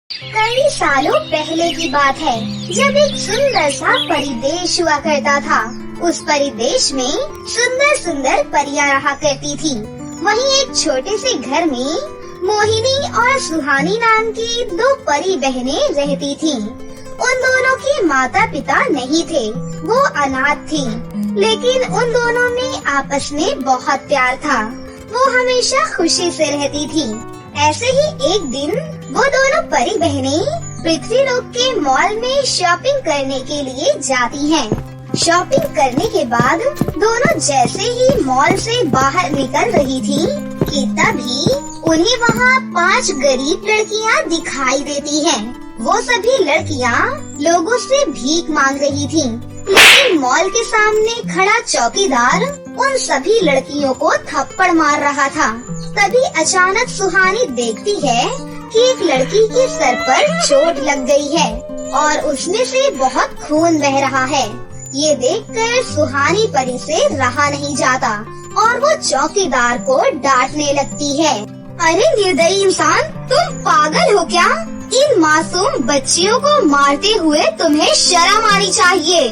कई सालों पहले की बात है, जब एक सुंदर सा परिदेश हुआ करता था। उस परिदेश में सुंदर सुंदर परियां रहा करती थी। वहीं एक छोटे से घर में मोहिनी और सुहानी नाम की दो परी बहनें रहती थीं। उन दोनों के माता पिता नहीं थे, वो अनाथ थीं। लेकिन उन दोनों में आपस में बहुत प्यार था। वो हमेशा खुशी से रहती थी। ऐसे ही एक दिन वो दोनों परी बहनें पृथ्वी लोक के मॉल में शॉपिंग करने के लिए जाती हैं। शॉपिंग करने के बाद दोनों जैसे ही मॉल से बाहर निकल रही थीं कि तभी उन्हें वहाँ 5 गरीब लड़कियाँ दिखाई देती हैं। वो सभी लड़कियाँ लोगों से भीख मांग रही थीं, लेकिन मॉल के सामने खड़ा चौकीदार उन सभी लड़कियों को थप्पड़ मार रहा था। तभी अचानक सुहानी देखती है कि एक लड़की के सर पर चोट लग गई है और उसमें से बहुत खून बह रहा है। ये देखकर सुहानी परी से रहा नहीं जाता और वो चौकीदार को डांटने लगती है। अरे निर्दयी इंसान, तुम पागल हो क्या? इन मासूम बच्चियों को मारते हुए तुम्हें शर्म आनी चाहिए।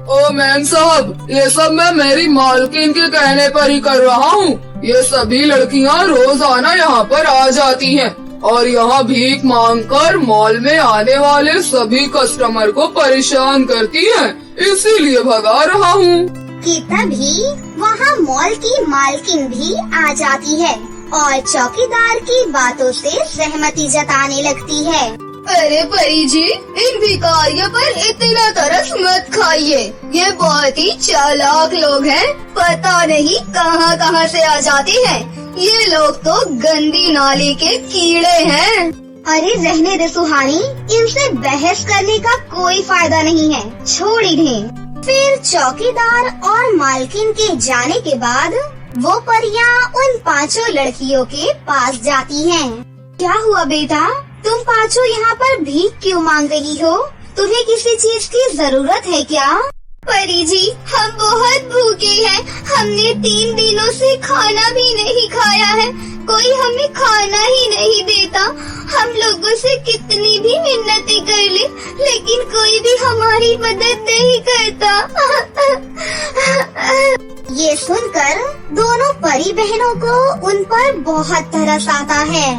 ओ मैम साहब, ये सब मैं मेरी मालकिन के कहने पर ही कर रहा हूँ। ये सभी लड़कियाँ रोजाना यहाँ पर आ जाती हैं और यहाँ भीख मांगकर मॉल में आने वाले सभी कस्टमर को परेशान करती हैं, इसीलिए भगा रहा हूँ। कि तभी वहाँ मॉल की मालकिन भी आ जाती है और चौकीदार की बातों से सहमति जताने लगती है। अरे परी जी, इन भिखारियों पर इतना तरस मत खाइए। ये बहुत ही चालाक लोग हैं, पता नहीं कहाँ कहाँ से आ जाते हैं। ये लोग तो गंदी नाली के कीड़े हैं। अरे रहने दे सुहानी, इनसे बहस करने का कोई फायदा नहीं है, छोड़ इन्हें। फिर चौकीदार और मालकिन के जाने के बाद वो परियां उन 5 लड़कियों के पास जाती हैं। क्या हुआ बेटा, तुम 5 यहाँ पर भीख क्यों मांग रही हो? तुम्हें किसी चीज की जरूरत है क्या? परी जी, हम बहुत भूखे हैं। हमने 3 दिनों से खाना भी नहीं खाया है। कोई हमें खाना ही नहीं देता। हम लोगों से कितनी भी मिन्नतें कर ले, लेकिन कोई भी हमारी मदद नहीं करता। ये सुनकर दोनों परी बहनों को उन पर बहुत तरस आता है।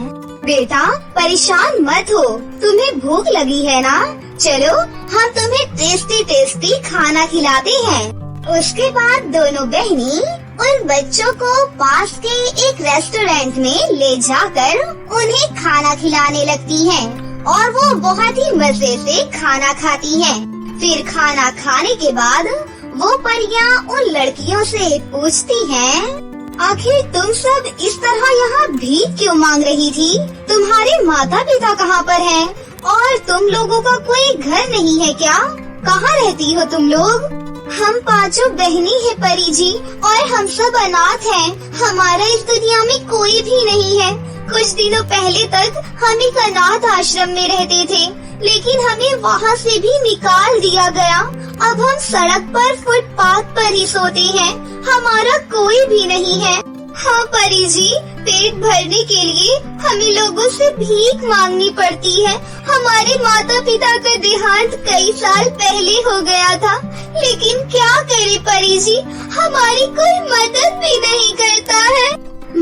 बेटा परेशान मत हो, तुम्हें भूख लगी है ना? चलो हम तुम्हें टेस्टी टेस्टी खाना खिलाते हैं। उसके बाद दोनों बहनी उन बच्चों को पास के एक रेस्टोरेंट में ले जाकर उन्हें खाना खिलाने लगती हैं और वो बहुत ही मजे से खाना खाती हैं। फिर खाना खाने के बाद वो परियां उन लड़कियों से पूछती हैं, आखिर तुम सब इस तरह यहाँ भीख क्यों मांग रही थी? तुम्हारे माता पिता कहाँ पर हैं? और तुम लोगों का कोई घर नहीं है क्या? कहाँ रहती हो तुम लोग? हम 5 बहनी है परी जी, और हम सब अनाथ हैं। हमारा इस दुनिया में कोई भी नहीं है। कुछ दिनों पहले तक हम एक अनाथ आश्रम में रहते थे, लेकिन हमें वहाँ से भी निकाल दिया गया। अब हम सड़क पर फुटपाथ पर ही सोते हैं। हमारा कोई भी नहीं है। हाँ परी जी, पेट भरने के लिए हमें लोगों से भीख मांगनी पड़ती है। हमारे माता पिता का देहांत कई साल पहले हो गया था, लेकिन क्या करे परी जी, हमारी कोई मदद भी नहीं करता है।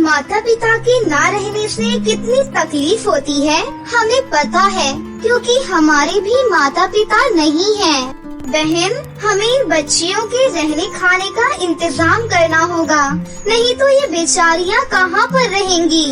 माता पिता के ना रहने से कितनी तकलीफ होती है हमें पता है, क्योंकि हमारे भी माता पिता नहीं हैं। बहन, हमें इन बच्चियों के रहने खाने का इंतजाम करना होगा, नहीं तो ये बेचारियाँ कहाँ पर रहेंगी।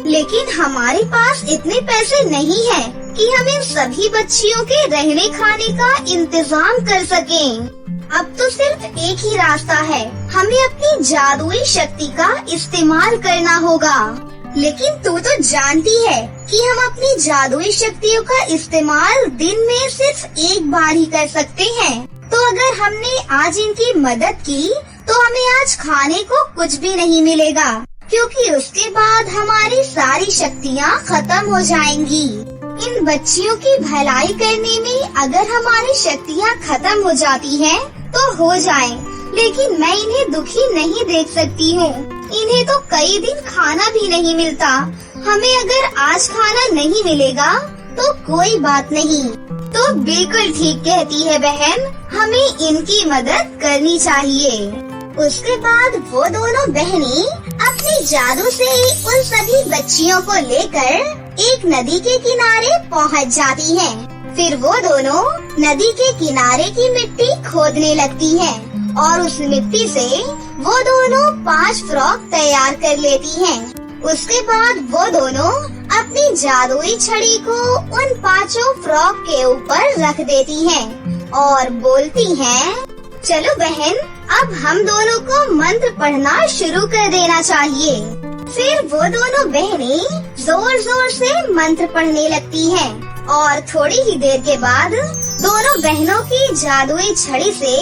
लेकिन हमारे पास इतने पैसे नहीं है कि हम इन सभी बच्चियों के रहने खाने का इंतजाम कर सकें। अब तो सिर्फ एक ही रास्ता है, हमें अपनी जादुई शक्ति का इस्तेमाल करना होगा। लेकिन तू तो जानती है कि हम अपनी जादुई शक्तियों का इस्तेमाल दिन में सिर्फ एक बार ही कर सकते हैं। तो अगर हमने आज इनकी मदद की तो हमें आज खाने को कुछ भी नहीं मिलेगा, क्योंकि उसके बाद हमारी सारी शक्तियाँ खत्म हो जाएंगी। इन बच्चियों की भलाई करने में अगर हमारी शक्तियाँ खत्म हो जाती हैं तो हो जाएं, लेकिन मैं इन्हें दुखी नहीं देख सकती हूँ। इन्हें तो कई दिन खाना भी नहीं मिलता। हमें अगर आज खाना नहीं मिलेगा तो कोई बात नहीं। तो बिल्कुल ठीक कहती है बहन, हमें इनकी मदद करनी चाहिए। उसके बाद वो दोनों बहनें अपने जादू से उन सभी बच्चियों को लेकर एक नदी के किनारे पहुंच जाती हैं। फिर वो दोनों नदी के किनारे की मिट्टी खोदने लगती हैं और उस मिट्टी से वो दोनों 5 फ्रॉक तैयार कर लेती हैं। उसके बाद वो दोनों अपनी जादुई छड़ी को उन 5 फ्रॉक के ऊपर रख देती हैं और बोलती हैं, चलो बहन, अब हम दोनों को मंत्र पढ़ना शुरू कर देना चाहिए। फिर वो दोनों बहनें जोर जोर से मंत्र पढ़ने लगती हैं और थोड़ी ही देर के बाद दोनों बहनों की जादुई छड़ी से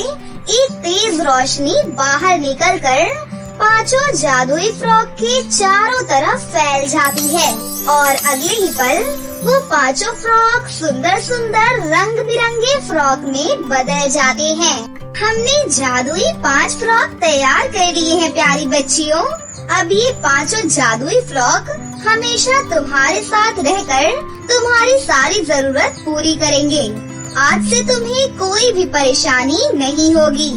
एक तेज रोशनी बाहर निकलकर 5 जादुई फ्रॉक के चारों तरफ फैल जाती है और अगले ही पल वो 5 फ्रॉक सुंदर सुंदर रंग बिरंगे फ्रॉक में बदल जाते हैं। हमने जादुई 5 फ्रॉक तैयार कर लिए हैं प्यारी बच्चियों। अब ये 5 जादुई फ्रॉक हमेशा तुम्हारे साथ रहकर तुम्हारी सारी जरूरत पूरी करेंगे। आज से तुम्हें कोई भी परेशानी नहीं होगी।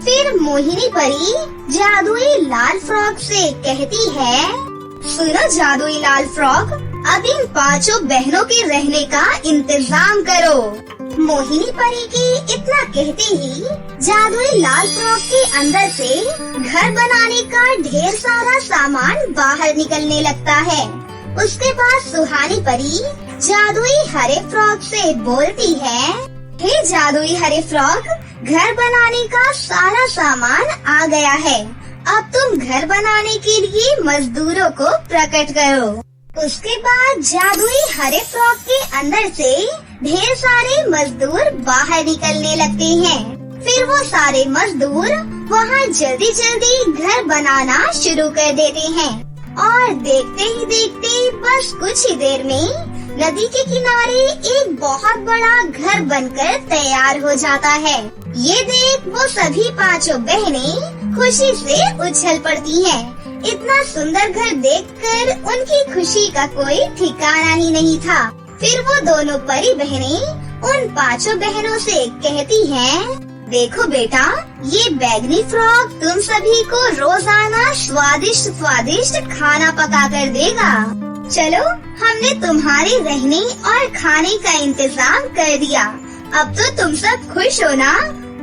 फिर मोहिनी परी जादुई लाल फ्रॉक से कहती है, सुनो जादुई लाल फ्रॉक, अब इन 5 बहनों के रहने का इंतजाम करो। मोहिनी परी की इतना कहते ही जादुई लाल फ्रॉक के अंदर से घर बनाने का ढेर सारा सामान बाहर निकलने लगता है। उसके बाद सुहानी परी जादुई हरे फ्रॉक से बोलती है, हे जादुई हरे फ्रॉक, घर बनाने का सारा सामान आ गया है। अब तुम घर बनाने के लिए मजदूरों को प्रकट करो। उसके बाद जादुई हरे फ्रॉक के अंदर से ढेर सारे मजदूर बाहर निकलने लगते हैं। फिर वो सारे मजदूर वहाँ जल्दी जल्दी घर बनाना शुरू कर देते हैं और देखते ही देखते बस कुछ ही देर में नदी के किनारे एक बहुत बड़ा घर बनकर तैयार हो जाता है। ये देख वो सभी 5 बहनें खुशी से उछल पड़ती हैं। इतना सुंदर घर देखकर उनकी खुशी का कोई ठिकाना ही नहीं था। फिर वो दोनों परी बहनें उन 5 बहनों से कहती हैं, देखो बेटा, ये बैगनी फ्रॉक तुम सभी को रोजाना स्वादिष्ट स्वादिष्ट खाना पका कर देगा। चलो, हमने तुम्हारे रहने और खाने का इंतजाम कर दिया। अब तो तुम सब खुश हो ना?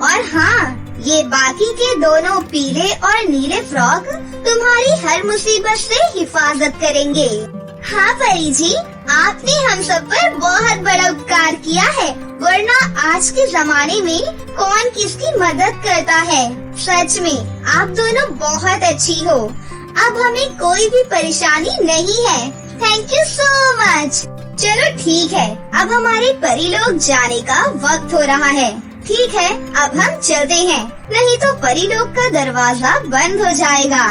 और हाँ, ये बाकी के दोनों पीले और नीले फ्रॉक तुम्हारी हर मुसीबत से हिफाजत करेंगे। हाँ परी जी, आपने हम सब पर बहुत बड़ा उपकार किया है, वरना आज के जमाने में कौन किसकी मदद करता है। सच में आप दोनों बहुत अच्छी हो। अब हमें कोई भी परेशानी नहीं है। Thank you so much. चलो ठीक है, अब हमारे परी लोग जाने का वक्त हो रहा है। ठीक है, अब हम चलते हैं, नहीं तो परी लोग का दरवाजा बंद हो जाएगा।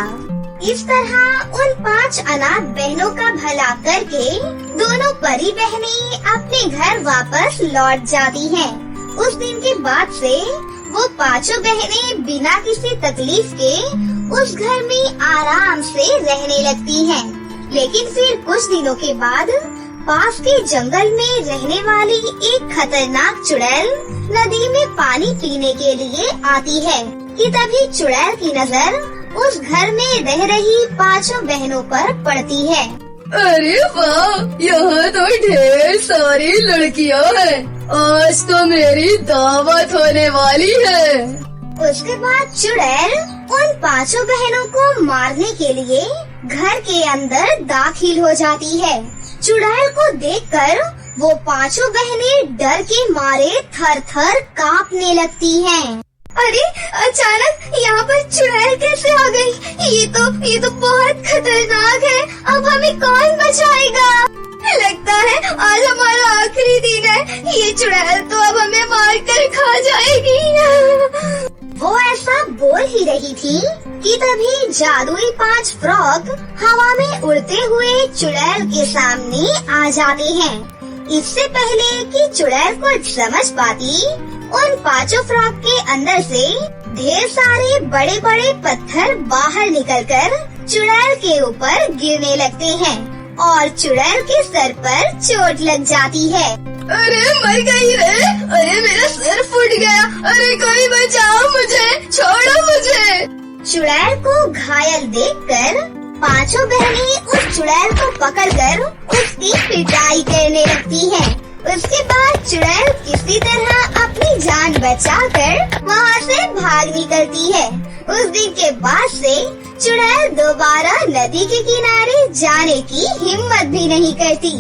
इस तरह उन 5 अनाथ बहनों का भला करके दोनों परी बहनें अपने घर वापस लौट जाती हैं। उस दिन के बाद से वो 5 बहनें बिना किसी तकलीफ के उस घर में आराम से रहने लगती हैं। लेकिन फिर कुछ दिनों के बाद पास के जंगल में रहने वाली एक खतरनाक चुड़ैल नदी में पानी पीने के लिए आती है कि तभी चुड़ैल की नजर उस घर में रह रही 5 बहनों पर पड़ती है। अरे वाह, यहाँ तो ढेर सारी लड़कियाँ हैं। आज तो मेरी दावत होने वाली है। उसके बाद चुड़ैल उन 5 बहनों को मारने के लिए घर के अंदर दाखिल हो जाती है। चुड़ैल को देखकर वो 5 बहनें डर के मारे थर थर कांपने लगती हैं। अरे अचानक यहाँ पर चुड़ैल कैसे आ गई? ये तो बहुत खतरनाक है। अब हमें कौन बचाएगा? लगता है आज हमारा आखिरी दिन है। ये चुड़ैल तो अब हमें मार कर खा जाएगी। वो ऐसा बोल ही रही थी कि तभी जादुई 5 फ्रॉक हवा में उड़ते हुए चुड़ैल के सामने आ जाते हैं। इससे पहले कि चुड़ैल कुछ समझ पाती, उन 5 फ्रॉक के अंदर से ढेर सारे बड़े बड़े पत्थर बाहर निकलकर चुड़ैल के ऊपर गिरने लगते हैं और चुड़ैल के सर पर चोट लग जाती है। अरे मर गई रे, अरे मेरा सर फूट गया, अरे कोई बचाओ मुझे, छोड़ो मुझे। चुड़ैल को घायल देखकर पांचों बहनें उस चुड़ैल को पकड़कर उसकी पिटाई करने लगती हैं। उसके बाद चुड़ैल किसी तरह अपनी जान बचाकर वहाँ से भाग निकलती है। उस दिन के बाद से चुड़ैल दोबारा नदी के किनारे जाने की हिम्मत भी नहीं करती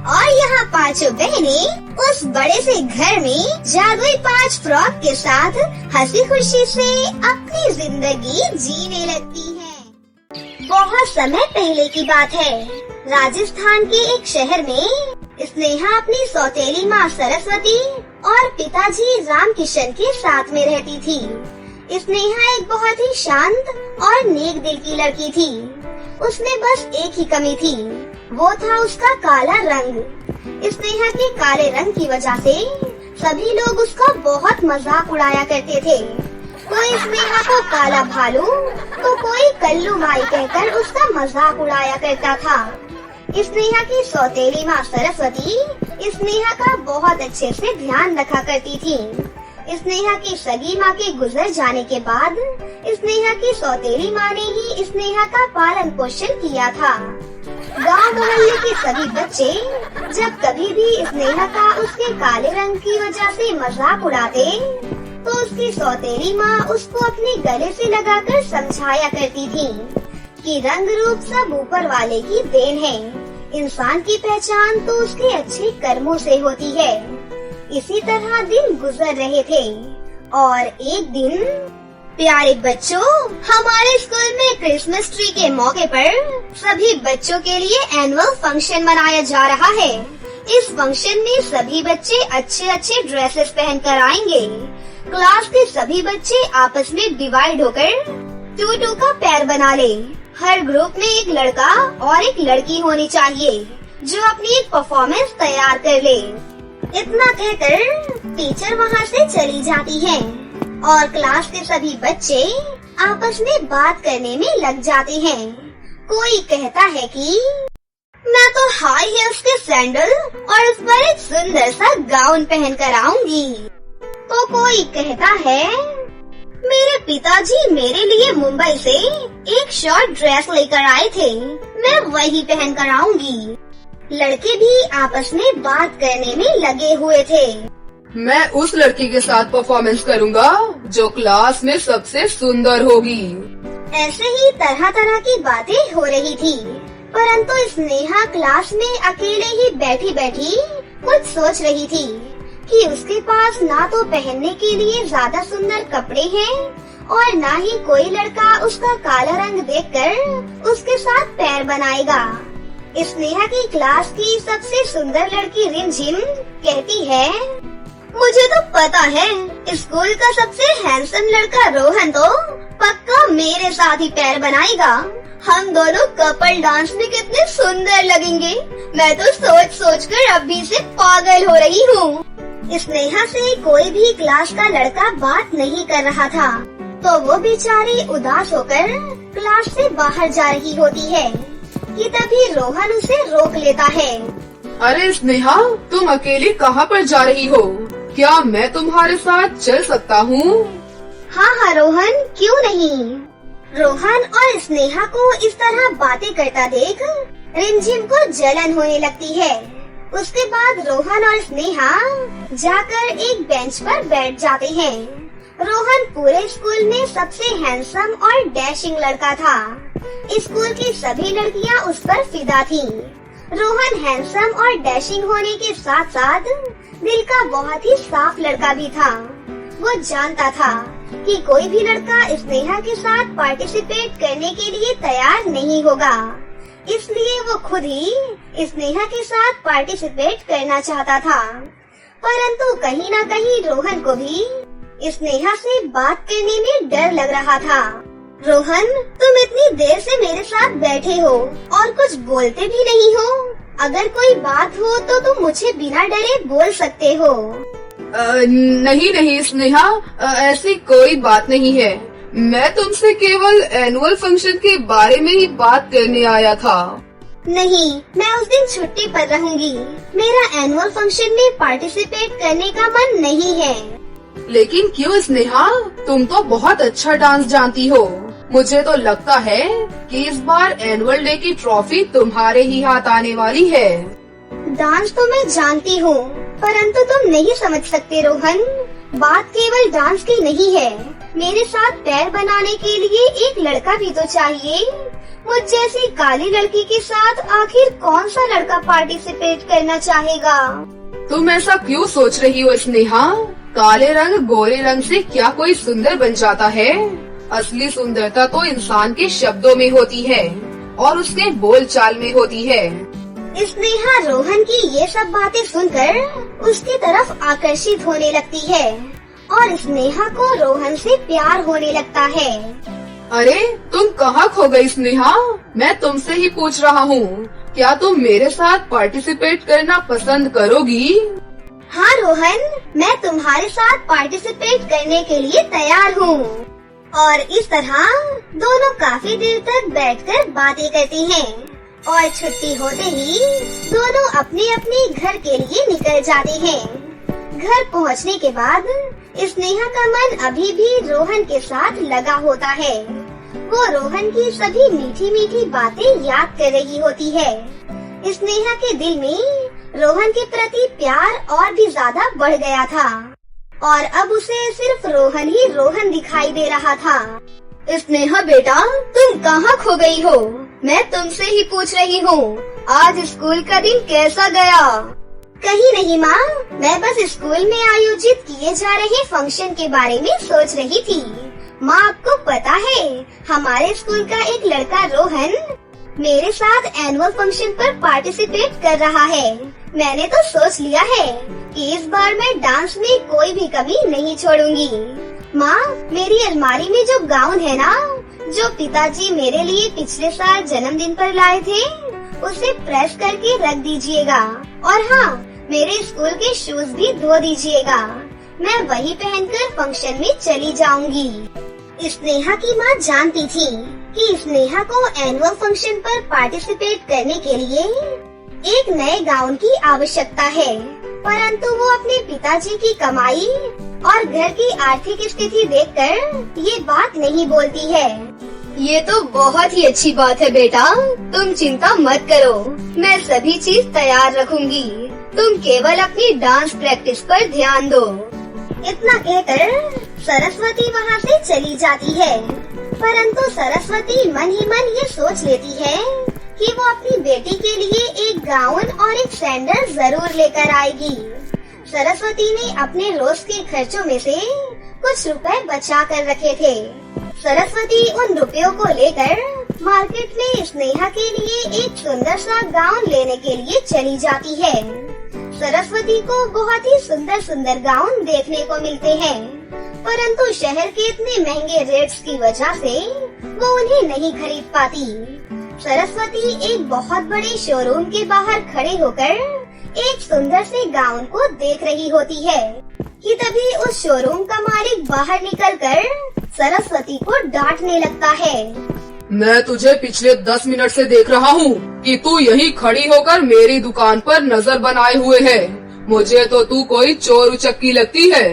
और यहाँ पांचों बहनें उस बड़े से घर में जादुई 5 फ्रॉक के साथ हंसी खुशी से अपनी जिंदगी जीने लगती हैं। बहुत समय पहले की बात है। राजस्थान के एक शहर में स्नेहा अपनी सौतेली माँ सरस्वती और पिताजी रामकिशन के साथ में रहती थी। स्नेहा एक बहुत ही शांत और नेक दिल की लड़की थी। उसमें बस एक ही कमी थी, वो था उसका काला रंग। स्नेहा के काले रंग की वजह से सभी लोग उसका बहुत मजाक उड़ाया करते थे। कोई स्नेहा को काला भालू तो कोई कल्लू माई कहकर उसका मजाक उड़ाया करता था। स्नेहा की सौतेली माँ सरस्वती स्नेहा का बहुत अच्छे से ध्यान रखा करती थी। स्नेहा की सगी माँ के गुजर जाने के बाद स्नेहा की सौतेली माँ ने ही स्नेहा का पालन पोषण किया था। गांव मोहल्ले के सभी बच्चे जब कभी भी स्नेहा का उसके काले रंग की वजह से मजाक उड़ाते तो उसकी सौतेली माँ उसको अपने गले से लगाकर समझाया करती थी कि रंग रूप सब ऊपर वाले की देन है, इंसान की पहचान तो उसके अच्छे कर्मों से होती है। इसी तरह दिन गुजर रहे थे और एक दिन, प्यारे बच्चों, हमारे स्कूल में क्रिसमस ट्री के मौके पर सभी बच्चों के लिए एनुअल फंक्शन मनाया जा रहा है। इस फंक्शन में सभी बच्चे अच्छे अच्छे ड्रेसेस पहन कर आएंगे। क्लास के सभी बच्चे आपस में डिवाइड होकर 2-2 का पैर बना ले। हर ग्रुप में एक लड़का और एक लड़की होनी चाहिए जो अपनी एक परफॉर्मेंस तैयार कर ले। इतना कहकर टीचर वहाँ से चली जाती है और क्लास के सभी बच्चे आपस में बात करने में लग जाते हैं। कोई कहता है कि मैं तो हाई हील्स के सैंडल और उस पर एक सुंदर सा गाउन पहन कर आऊंगी। तो कोई कहता है मेरे पिताजी मेरे लिए मुंबई से एक शॉर्ट ड्रेस लेकर आए थे, मैं वही पहन कर आऊंगी। लड़के भी आपस में बात करने में लगे हुए थे। मैं उस लड़की के साथ परफॉर्मेंस करूंगा जो क्लास में सबसे सुंदर होगी। ऐसे ही तरह तरह की बातें हो रही थी, परंतु स्नेहा क्लास में अकेले ही बैठी बैठी कुछ सोच रही थी कि उसके पास ना तो पहनने के लिए ज्यादा सुंदर कपड़े हैं और ना ही कोई लड़का उसका काला रंग देखकर उसके साथ पैर बनाएगा। स्नेहा की क्लास की सबसे सुंदर लड़की रिमझिम कहती है, मुझे तो पता है स्कूल का सबसे हैंडसम लड़का रोहन तो पक्का मेरे साथ ही पैर बनाएगा। हम दोनों कपल डांस में कितने सुंदर लगेंगे। मैं तो सोच सोच कर अभी से पागल हो रही हूँ। स्नेहा से कोई भी क्लास का लड़का बात नहीं कर रहा था, तो वो बेचारी उदास होकर क्लास से बाहर जा रही होती है कि तभी रोहन उसे रोक लेता है। अरे स्नेहा, तुम अकेली कहाँ पर जा रही हो? क्या मैं तुम्हारे साथ चल सकता हूँ? हाँ रोहन, क्यों नहीं। रोहन और स्नेहा को इस तरह बातें करता देख रिमझिम को जलन होने लगती है। उसके बाद रोहन और स्नेहा जाकर एक बेंच पर बैठ जाते हैं। रोहन पूरे स्कूल में सबसे हैंडसम और डैशिंग लड़का था। स्कूल की सभी लड़कियां उस पर फिदा थीं। रोहन हैंडसम और डैशिंग होने के साथ साथ दिल का बहुत ही साफ लड़का भी था। वो जानता था कि कोई भी लड़का स्नेहा के साथ पार्टिसिपेट करने के लिए तैयार नहीं होगा, इसलिए वो खुद ही स्नेहा के साथ पार्टिसिपेट करना चाहता था। परंतु कहीं न कहीं रोहन को भी स्नेहा से बात करने में डर लग रहा था। रोहन, तुम इतनी देर से मेरे साथ बैठे हो और कुछ बोलते भी नहीं हो। अगर कोई बात हो तो तुम मुझे बिना डरे बोल सकते हो। नहीं स्नेहा, ऐसी कोई बात नहीं है। मैं तुमसे केवल एनुअल फंक्शन के बारे में ही बात करने आया था। नहीं, मैं उस दिन छुट्टी पर रहूंगी। मेरा एनुअल फंक्शन में पार्टिसिपेट करने का मन नहीं है। लेकिन क्यों स्नेहा, तुम तो बहुत अच्छा डांस जानती हो। मुझे तो लगता है कि इस बार एनुअल डे की ट्रॉफी तुम्हारे ही हाथ आने वाली है। डांस तो मैं जानती हूँ, परंतु तुम नहीं समझ सकते रोहन। बात केवल डांस की नहीं है। मेरे साथ पैर बनाने के लिए एक लड़का भी तो चाहिए। मुझ जैसी काली लड़की के साथ आखिर कौन सा लड़का पार्टिसिपेट करना चाहेगा? तुम ऐसा क्यों सोच रही हो स्नेहा? काले रंग गोरे रंग से क्या कोई सुंदर बन जाता है? असली सुंदरता तो इंसान के शब्दों में होती है और उसके बोल चाल में होती है। स्नेहा रोहन की ये सब बातें सुनकर उसकी तरफ आकर्षित होने लगती है और स्नेहा को रोहन से प्यार होने लगता है। अरे तुम कहाँ खो गई स्नेहा? मैं तुमसे ही पूछ रहा हूँ, क्या तुम मेरे साथ पार्टिसिपेट करना पसंद करोगी? हाँ रोहन, मैं तुम्हारे साथ पार्टिसिपेट करने के लिए तैयार हूँ। और इस तरह दोनों काफी देर तक बैठकर बातें करती हैं और छुट्टी होते ही दोनों अपने अपने घर के लिए निकल जाते हैं। घर पहुँचने के बाद स्नेहा का मन अभी भी रोहन के साथ लगा होता है। वो रोहन की सभी मीठी मीठी बातें याद कर रही होती है। स्नेहा के दिल में रोहन के प्रति प्यार और भी ज्यादा बढ़ गया था और अब उसे सिर्फ रोहन ही रोहन दिखाई दे रहा था। स्नेहा बेटा, तुम कहाँ खो गई हो? मैं तुमसे ही पूछ रही हूँ। आज स्कूल का दिन कैसा गया? कहीं नहीं माँ, मैं बस स्कूल में आयोजित किए जा रहे फंक्शन के बारे में सोच रही थी। माँ, आपको पता है हमारे स्कूल का एक लड़का रोहन मेरे साथ एनुअल फंक्शन पर पार्टिसिपेट कर रहा है। मैंने तो सोच लिया है कि इस बार मैं डांस में कोई भी कमी नहीं छोड़ूंगी। माँ, मेरी अलमारी में जो गाउन है ना, जो पिताजी मेरे लिए पिछले साल जन्मदिन पर लाए थे, उसे प्रेस करके रख दीजिएगा। और हाँ, मेरे स्कूल के शूज भी धो दीजिएगा। मैं वही पहनकर फंक्शन में चली जाऊंगी। स्नेहा की माँ जानती थी कि स्नेहा को एनुअल फंक्शन पर पार्टिसिपेट करने के लिए एक नए गाउन की आवश्यकता है, परंतु वो अपने पिताजी की कमाई और घर की आर्थिक स्थिति देखकर ये बात नहीं बोलती है। ये तो बहुत ही अच्छी बात है बेटा, तुम चिंता मत करो, मैं सभी चीज तैयार रखूंगी। तुम केवल अपनी डांस प्रैक्टिस पर ध्यान दो। इतना कहकर सरस्वती वहाँ से चली जाती है, परंतु सरस्वती मन ही मन ये सोच लेती है कि वो अपनी बेटी के लिए एक गाउन और एक सैंडल जरूर लेकर आएगी। सरस्वती ने अपने रोज के खर्चों में से कुछ रुपए बचा कर रखे थे। सरस्वती उन रुपयों को लेकर मार्केट में स्नेहा के लिए एक सुंदर सा गाउन लेने के लिए चली जाती है। सरस्वती को बहुत ही सुंदर सुंदर गाउन देखने को मिलते हैं, परंतु शहर के इतने महंगे रेट्स की वजह से वो उन्हें नहीं खरीद पाती। सरस्वती एक बहुत बड़े शोरूम के बाहर खड़े होकर एक सुंदर से गाउन को देख रही होती है कि तभी उस शोरूम का मालिक बाहर निकलकर सरस्वती को डांटने लगता है। मैं तुझे पिछले 10 मिनट से देख रहा हूँ कि तू यहीं खड़ी होकर मेरी दुकान पर नजर बनाए हुए है। मुझे तो तू कोई चोर उचक्की लगती है।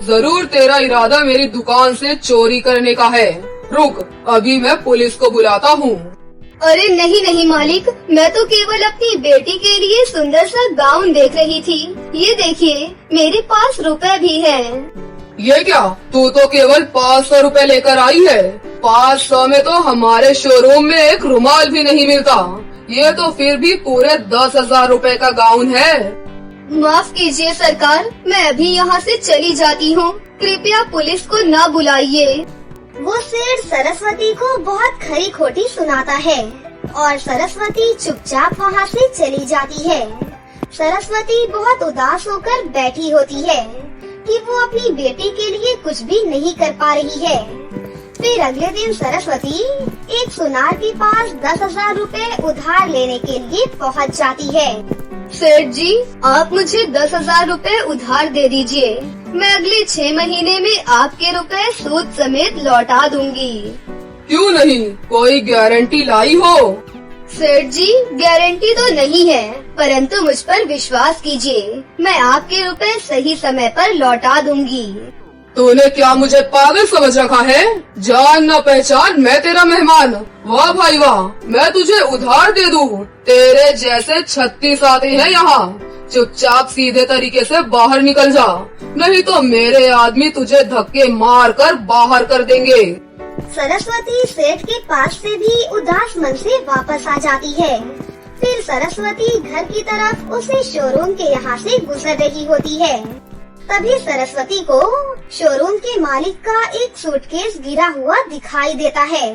जरूर तेरा इरादा मेरी दुकान से चोरी करने का है। रुक, अभी मैं पुलिस को बुलाता हूँ। अरे नहीं नहीं मालिक, मैं तो केवल अपनी बेटी के लिए सुंदर सा गाउन देख रही थी। ये देखिए, मेरे पास रुपए भी हैं। ये क्या, तू तो केवल 500 रुपए लेकर आई है। 500 में तो हमारे शोरूम में एक रुमाल भी नहीं मिलता। ये तो फिर भी पूरे 10,000 रुपए का गाउन है। माफ कीजिए सरकार, मैं अभी यहाँ से चली जाती हूँ। कृपया पुलिस को न बुलाइए। वो सेठ सरस्वती को बहुत खरी खोटी सुनाता है और सरस्वती चुपचाप वहाँ से चली जाती है। सरस्वती बहुत उदास होकर बैठी होती है कि वो अपनी बेटी के लिए कुछ भी नहीं कर पा रही है। फिर अगले दिन सरस्वती एक सुनार के पास 10,000 रुपए उधार लेने के लिए पहुँच जाती है। सेठ जी, आप मुझे 10,000 रुपए उधार दे दीजिए। मैं अगले 6 महीने में आपके रुपए सूद समेत लौटा दूंगी। क्यों नहीं, कोई गारंटी लाई हो? सेठ जी, गारंटी तो नहीं है, परंतु मुझ पर विश्वास कीजिए, मैं आपके रुपए सही समय पर लौटा दूंगी। तूने क्या मुझे पागल समझ रखा है? जान न पहचान, मैं तेरा मेहमान। वाह भाई वाह, मैं तुझे उधार दे दूं। तेरे जैसे 36 आते हैं यहाँ। चुपचाप सीधे तरीके से बाहर निकल जा, नहीं तो मेरे आदमी तुझे धक्के मार कर बाहर कर देंगे। सरस्वती सेठ के पास से भी उदास मन से वापस आ जाती है। फिर सरस्वती घर की तरफ उसे शोरूम के यहाँ से गुजर रही होती है। तभी सरस्वती को शोरूम के मालिक का एक सूटकेस गिरा हुआ दिखाई देता है।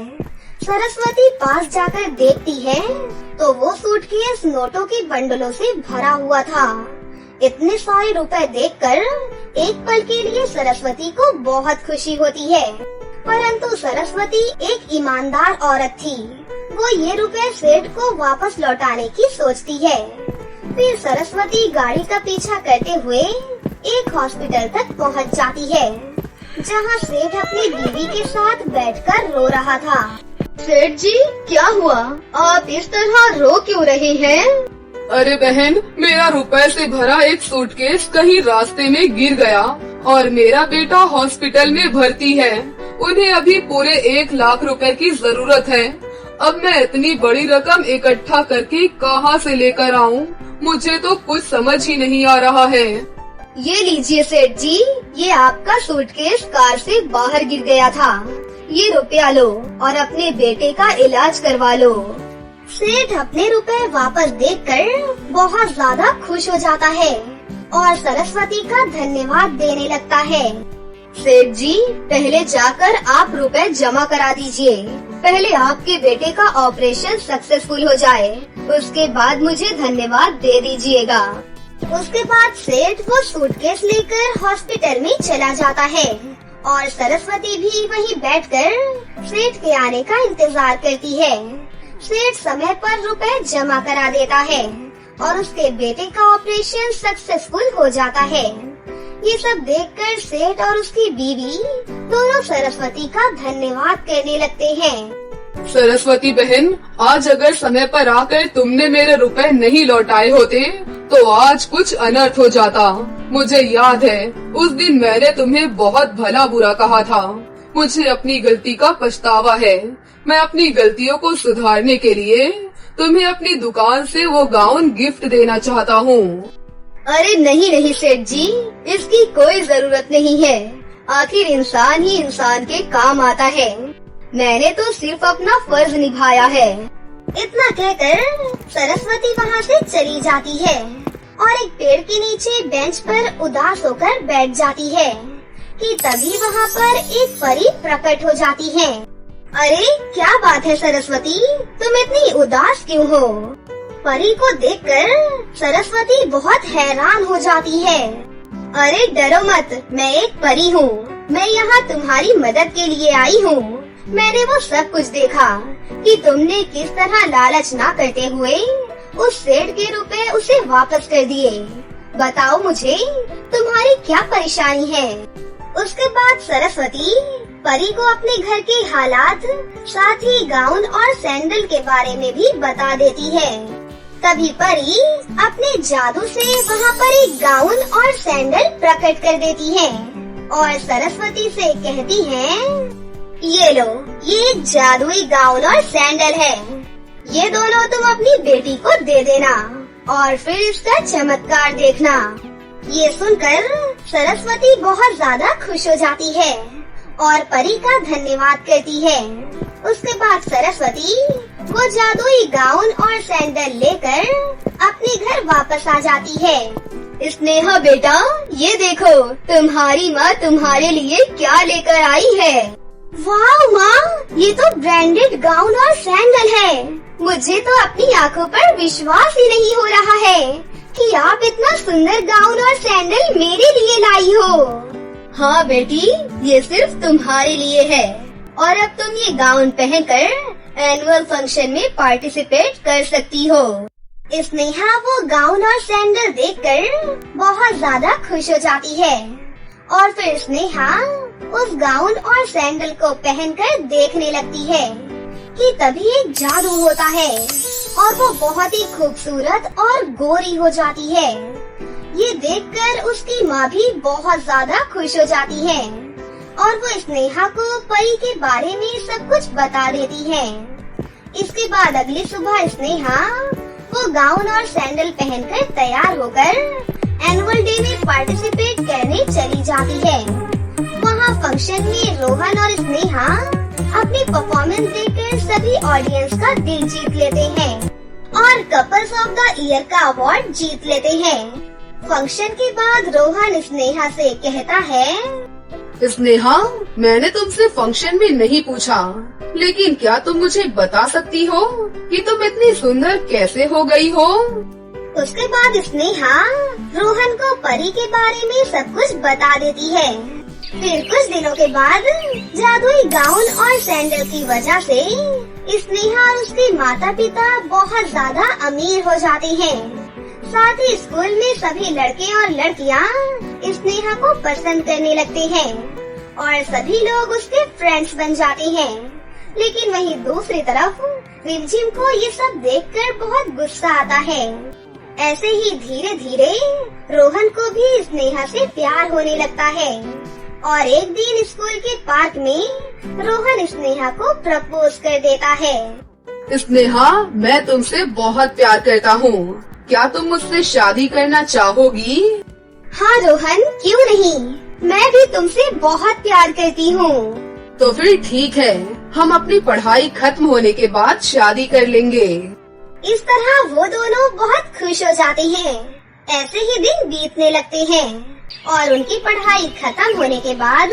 सरस्वती पास जाकर देखती है तो वो सूटकेस नोटों के बंडलों से भरा हुआ था। इतने सारे रुपए देखकर एक पल के लिए सरस्वती को बहुत खुशी होती है, परंतु सरस्वती एक ईमानदार औरत थी। वो ये रुपए सेठ को वापस लौटाने की सोचती है। फिर सरस्वती गाड़ी का पीछा करते हुए एक हॉस्पिटल तक पहुंच जाती है, जहां सेठ अपनी बीवी के साथ बैठकर रो रहा था। सेठ जी, क्या हुआ? आप इस तरह रो क्यों रहे हैं? अरे बहन, मेरा रुपए से भरा एक सूटकेस कहीं रास्ते में गिर गया और मेरा बेटा हॉस्पिटल में भर्ती है। उन्हें अभी पूरे 1 लाख रुपए की जरूरत है। अब मैं इतनी बड़ी रकम इकट्ठा करके कहां से लेकर आऊं? मुझे तो कुछ समझ ही नहीं आ रहा है। ये लीजिए सेठ जी, ये आपका सूटकेस कार से बाहर गिर गया था। ये रुपया लो और अपने बेटे का इलाज करवा लो। सेठ अपने रुपए वापस देखकर बहुत ज्यादा खुश हो जाता है और सरस्वती का धन्यवाद देने लगता है। सेठ जी, पहले जाकर आप रुपए जमा करा दीजिए। पहले आपके बेटे का ऑपरेशन सक्सेसफुल हो जाए, उसके बाद मुझे धन्यवाद दे दीजिएगा। उसके बाद सेठ वो सूटकेस लेकर हॉस्पिटल में चला जाता है और सरस्वती भी वहीं बैठकर सेठ के आने का इंतजार करती है। सेठ समय पर रुपए जमा करा देता है और उसके बेटे का ऑपरेशन सक्सेसफुल हो जाता है। ये सब देखकर सेठ और उसकी बीवी दोनों सरस्वती का धन्यवाद करने लगते हैं। सरस्वती बहन, आज अगर समय पर आकर तुमने मेरे रुपए नहीं लौटाए होते तो आज कुछ अनर्थ हो जाता। मुझे याद है उस दिन मैंने तुम्हें बहुत भला बुरा कहा था। मुझे अपनी गलती का पछतावा है। मैं अपनी गलतियों को सुधारने के लिए तुम्हें अपनी दुकान से वो गाउन गिफ्ट देना चाहता हूँ। अरे नहीं नहीं सेठ जी, इसकी कोई जरूरत नहीं है। आखिर इंसान ही इंसान के काम आता है। मैंने तो सिर्फ अपना फर्ज निभाया है। इतना कहकर सरस्वती वहाँ से चली जाती है और एक पेड़ के नीचे बेंच पर उदास होकर बैठ जाती है कि तभी वहाँ पर एक परी प्रकट हो जाती है। अरे क्या बात है सरस्वती, तुम इतनी उदास क्यों हो? परी को देखकर सरस्वती बहुत हैरान हो जाती है। अरे डरो मत, मैं एक परी हूँ। मैं यहाँ तुम्हारी मदद के लिए आई हूँ। मैंने वो सब कुछ देखा कि तुमने किस तरह लालच ना करते हुए उस सेठ के रुपए उसे वापस कर दिए। बताओ मुझे तुम्हारी क्या परेशानी है? उसके बाद सरस्वती परी को अपने घर के हालात, साथ ही गाउन और सैंडल के बारे में भी बता देती है। तभी परी अपने जादू से वहाँ पर एक गाउन और सैंडल प्रकट कर देती है और सरस्वती से कहती है, ये लो, ये एक जादुई गाउन और सैंडल है। ये दोनों तुम अपनी बेटी को दे देना और फिर इसका चमत्कार देखना। ये सुनकर सरस्वती बहुत ज्यादा खुश हो जाती है और परी का धन्यवाद करती है। उसके बाद सरस्वती वो जादुई गाउन और सैंडल लेकर अपने घर वापस आ जाती है। स्नेहा बेटा, ये देखो तुम्हारी माँ तुम्हारे लिए क्या लेकर आई है। वाह माँ, ये तो ब्रांडेड गाउन और सैंडल है। मुझे तो अपनी आंखों पर विश्वास ही नहीं हो रहा है कि आप इतना सुंदर गाउन और सैंडल मेरे लिए लाई हो। हाँ बेटी, ये सिर्फ तुम्हारे लिए है और अब तुम ये गाउन पहनकर एनुअल फंक्शन में पार्टिसिपेट कर सकती हो। स्नेहा वो गाउन और सैंडल देखकर बहुत ज्यादा खुश हो जाती है और फिर स्नेहा उस गाउन और सैंडल को पहनकर देखने लगती है। कि तभी एक जादू होता है और वो बहुत ही खूबसूरत और गोरी हो जाती है। ये देखकर उसकी माँ भी बहुत ज्यादा खुश हो जाती है और वो स्नेहा को परी के बारे में सब कुछ बता देती है। इसके बाद अगली सुबह स्नेहा वो गाउन और सैंडल पहनकर तैयार होकर एनुअल डे में पार्टिसिपेट करने चली जाती है। वहाँ फंक्शन में रोहन और स्नेहा अपनी परफॉर्मेंस देकर सभी ऑडियंस का दिल जीत लेते हैं और कपल्स ऑफ द ईयर का अवार्ड जीत लेते हैं। फंक्शन के बाद रोहन स्नेहा से कहता है, स्नेहा, मैंने तुमसे फंक्शन में नहीं पूछा, लेकिन क्या तुम मुझे बता सकती हो कि तुम इतनी सुंदर कैसे हो गई हो? उसके बाद स्नेहा रोहन को परी के बारे में सब कुछ बता देती है। फिर कुछ दिनों के बाद जादुई गाउन और सैंडल की वजह से स्नेहा और उसके माता पिता बहुत ज्यादा अमीर हो जाते हैं। साथ ही स्कूल में सभी लड़के और लड़कियां स्नेहा को पसंद करने लगते हैं और सभी लोग उसके फ्रेंड्स बन जाते हैं। लेकिन वहीं दूसरी तरफ रिमझिम को ये सब देखकर बहुत गुस्सा आता है। ऐसे ही धीरे धीरे रोहन को भी स्नेहा से प्यार होने लगता है और एक दिन स्कूल के पार्क में रोहन स्नेहा को प्रपोज कर देता है। स्नेहा, मैं तुमसे बहुत प्यार करता हूँ। क्या तुम मुझसे शादी करना चाहोगी? हाँ रोहन, क्यों नहीं, मैं भी तुमसे बहुत प्यार करती हूँ। तो फिर ठीक है, हम अपनी पढ़ाई खत्म होने के बाद शादी कर लेंगे। इस तरह वो दोनों बहुत खुश हो जाते हैं। ऐसे ही दिन बीतने लगते हैं और उनकी पढ़ाई खत्म होने के बाद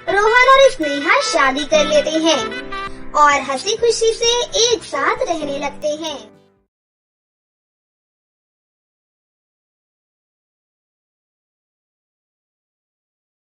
रोहन और स्नेहा शादी कर लेते हैं और हंसी खुशी से एक साथ रहने लगते हैं।